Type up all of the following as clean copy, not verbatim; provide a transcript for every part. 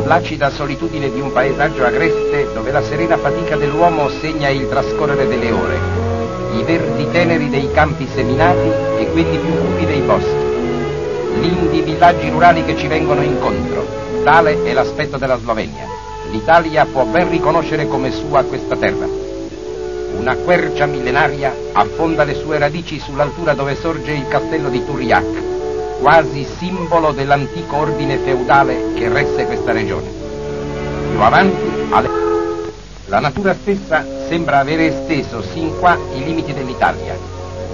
L'acida solitudine di un paesaggio agreste dove la serena fatica dell'uomo segna il trascorrere delle ore, i verdi teneri dei campi seminati e quelli più cupi dei boschi, lindi villaggi rurali che ci vengono incontro. Tale è l'aspetto della Slovenia. L'Italia può ben riconoscere come sua questa terra. Una quercia millenaria affonda le sue radici sull'altura dove sorge il castello di Turriac, quasi simbolo dell'antico ordine feudale che resse questa regione. Più avanti, la natura stessa sembra avere esteso sin qua i limiti dell'Italia.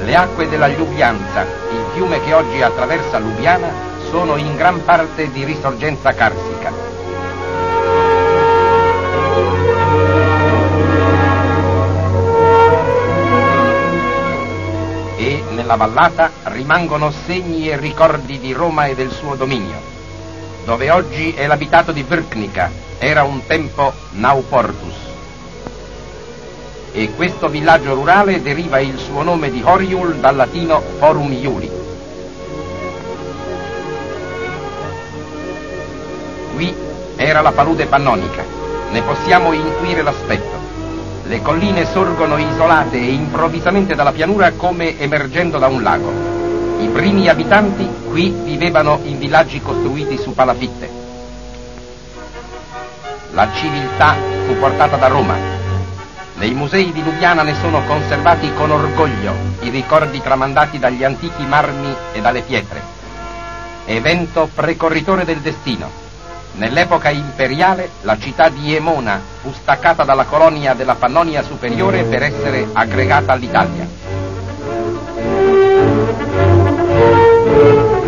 Le acque della Ljubljanca, il fiume che oggi attraversa Lubiana, sono in gran parte di risorgenza carsica. E nella vallata rimangono segni e ricordi di Roma e del suo dominio. Dove oggi è l'abitato di Vrhnica, era un tempo Nauportus. E questo villaggio rurale deriva il suo nome di Horiul dal latino Forum Iuli. Qui era la palude pannonica, ne possiamo intuire l'aspetto. Le colline sorgono isolate e improvvisamente dalla pianura come emergendo da un lago. I primi abitanti qui vivevano in villaggi costruiti su palafitte. La civiltà fu portata da Roma. Nei musei di Lubiana ne sono conservati con orgoglio i ricordi tramandati dagli antichi marmi e dalle pietre. Evento precorritore del destino. Nell'epoca imperiale la città di Emona fu staccata dalla colonia della Pannonia Superiore per essere aggregata all'Italia.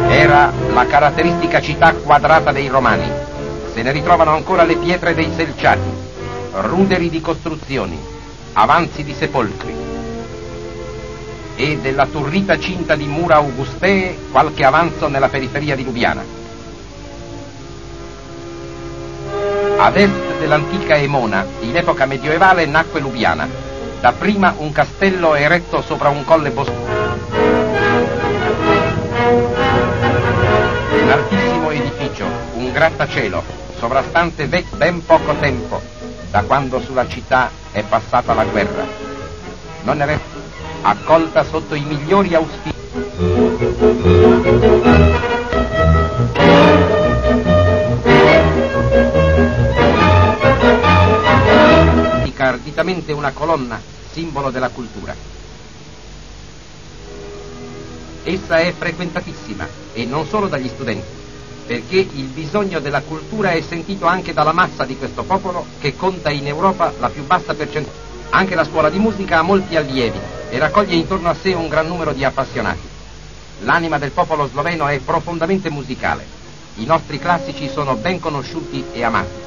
Era la caratteristica città quadrata dei Romani. Se ne ritrovano ancora le pietre dei selciati, ruderi di costruzioni, avanzi di sepolcri. E della turrita cinta di mura augustee qualche avanzo nella periferia di Lubiana. Ad est dell'antica Emona, in epoca medievale, nacque Lubiana, dapprima un castello eretto sopra un colle boscoso. Un altissimo edificio, un grattacielo, sovrastante ben poco tempo, da quando sulla città è passata la guerra. Non ne resta, accolta sotto i migliori auspici. Arditamente una colonna, simbolo della cultura. Essa è frequentatissima, e non solo dagli studenti, perché il bisogno della cultura è sentito anche dalla massa di questo popolo che conta in Europa la più bassa percentuale. Anche la scuola di musica ha molti allievi e raccoglie intorno a sé un gran numero di appassionati. L'anima del popolo sloveno è profondamente musicale. I nostri classici sono ben conosciuti e amati.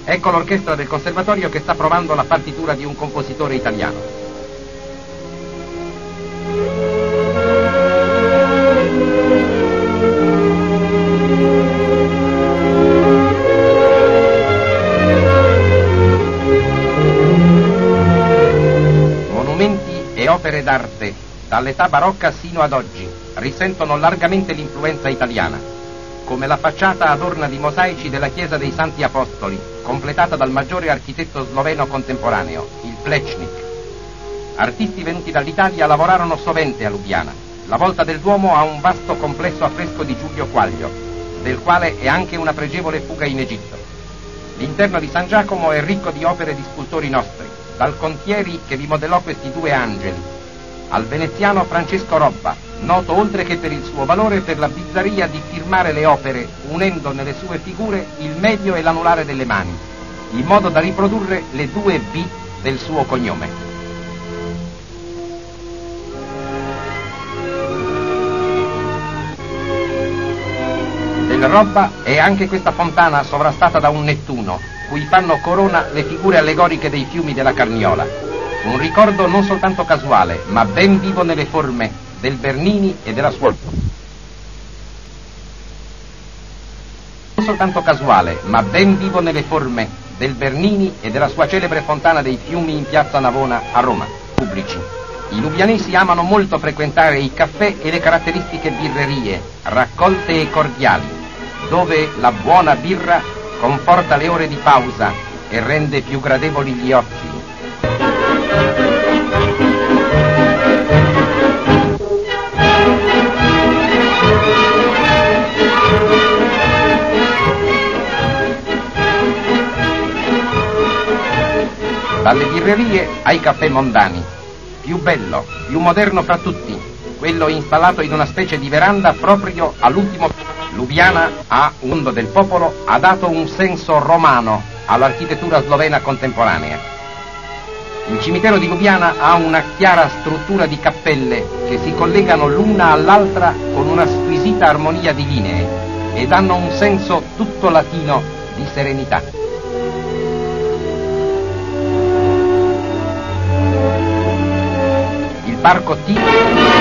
Ecco l'orchestra del conservatorio che sta provando la partitura di un compositore italiano. Monumenti e opere d'arte, dall'età barocca sino ad oggi, risentono largamente l'influenza italiana, come la facciata adorna di mosaici della chiesa dei Santi Apostoli, completata dal maggiore architetto sloveno contemporaneo, il Plečnik. Artisti venuti dall'Italia lavorarono sovente a Lubiana. La volta del Duomo ha un vasto complesso affresco di Giulio Quaglio, del quale è anche una pregevole fuga in Egitto. L'interno di San Giacomo è ricco di opere di scultori nostri, dal Contieri che vi modellò questi due angeli, al veneziano Francesco Robba, noto oltre che per il suo valore per la bizzarria di firmare le opere unendo nelle sue figure il medio e l'anulare delle mani, in modo da riprodurre le due B del suo cognome. Del Robba è anche questa fontana sovrastata da un Nettuno, cui fanno corona le figure allegoriche dei fiumi della Carniola. Un ricordo non soltanto casuale, ma ben vivo nelle forme del Bernini e della sua... Non soltanto casuale, ma ben vivo nelle forme del Bernini e della sua celebre fontana dei fiumi in piazza Navona a Roma. Pubblici. I lubianesi amano molto frequentare i caffè e le caratteristiche birrerie, raccolte e cordiali, dove la buona birra conforta le ore di pausa e rende più gradevoli gli occhi. Dalle birrerie ai caffè mondani, più bello, più moderno fra tutti, quello installato in una specie di veranda proprio all'ultimo. Lubiana, a un mondo del popolo, ha dato un senso romano all'architettura slovena contemporanea. Il cimitero di Lubiana ha una chiara struttura di cappelle che si collegano l'una all'altra con una squisita armonia di linee e danno un senso tutto latino di serenità. Il parco T